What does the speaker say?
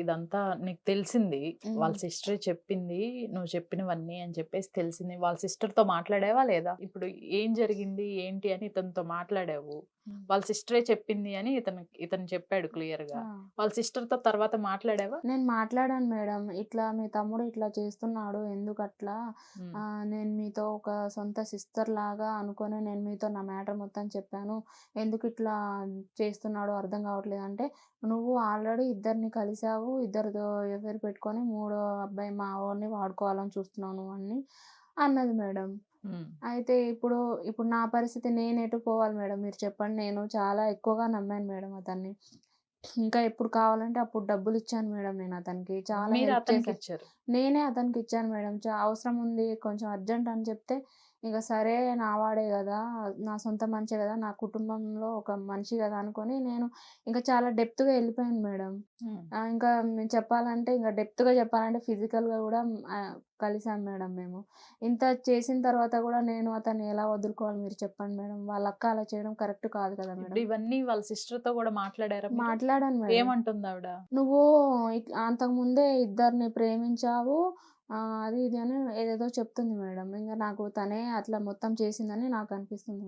ఇదంతా నీకు తెలిసింది. వాళ్ళ హ్మ్. సిస్టరే చెప్పింది. నువ్వు చెప్పినవన్నీ అని చెప్పేసి తెలిసింది. వాళ్ళ సిస్టర్‌తో మాట్లాడావా లేదా? ఇప్పుడు ఏం జరిగింది? ఏంటి అని ఇతనితో మాట్లాడావు. హ్మ్. వాళ్ళ సిస్టరే చెప్పింది అని ఇతను చెప్పాడు క్లియర్‌గా. ఆ! వాళ్ళ సిస్టర్‌తో తర్వాత మాట్లాడావా? నేను మాట్లాడాను మేడం. ఇట్లా మీ తమ్ముడు ఇట్లా చేస్తున్నాడు. ఎందుకట్లా? హ్మ్. నేను మీతో ఒక సొంత సిస్టర్‌లాగా అనుకోని నేను మీతో నా మ్యాటర్ మొత్తం చెప్పాను. ఎందుకిట్లా చేస్తున్నాడో అర్థం కావట్లేదు అంటే, "నువ్వు ఆల్రెడీ ఇద్దరిని కలిసావు. ఇద్దరితో ఎఫైర్ పెట్టుకొని మూడో అబ్బాయి మా వోడిని వాడుకోవాలని చూస్తున్నావు నువ్వని" అన్నది మేడం. హ్మ్. అయితే ఇప్పుడు నా పరిస్థితి నేనెటు పోవాలి మేడం మీరు చెప్పండి. నేను చాలా ఎక్కువగా నమ్మాను మేడం అతన్ని. ఇంకా ఎప్పుడు కావాలంటే అప్పుడు డబ్బులిచ్చాను మేడం నేనతనికి. చాలా మీరు హెల్ప్ చేశా. అతనికిచ్చారు. నేనే అతనికిచ్చాను మేడం. అవసరం ఉంది కొంచెం అర్జెంట్ అని చెప్తే, ఇగ సరే నా వాడే గదా! నా సొంత మనిషే గదా! నా కుటుంబంలో ఒక మనిషి గదా! అనుకోని నేను ఇంకా చాలా డెప్త్‌గా ఎళ్ళిపోయాను మేడం. హ్మ్. ఇంకా చెప్పాలంటే ఇంక డెప్త్‌గా చెప్పాలంటే ఫిజికల్‌గా గూడా కలిసాం మేడం మేము. ఇంత చేసిన తర్వాత గూడా నేను అతన్ని ఎలా వదులుకోవాలి మీరు చెప్పండి మేడం. వాళ్ళ అక్క అలా చేయడం కరెక్ట్ కాదు కదా ఇప్పుడు మేడం. ఇవన్నీ వాళ్ళ సిస్టర్‌తో గూడా మాట్లాడారా మీరు? మాట్లాడాను మేడం. ఏమంటుందావిడ? నువ్వు అంతకుముందే ఇద్దరిని ప్రేమించావు. అది ఇది అని ఏదేదో చెప్తుంది మేడం. ఇంగ నాకు తనే అట్లా మొత్తం చేసిందని నాకనిపిస్తుంది.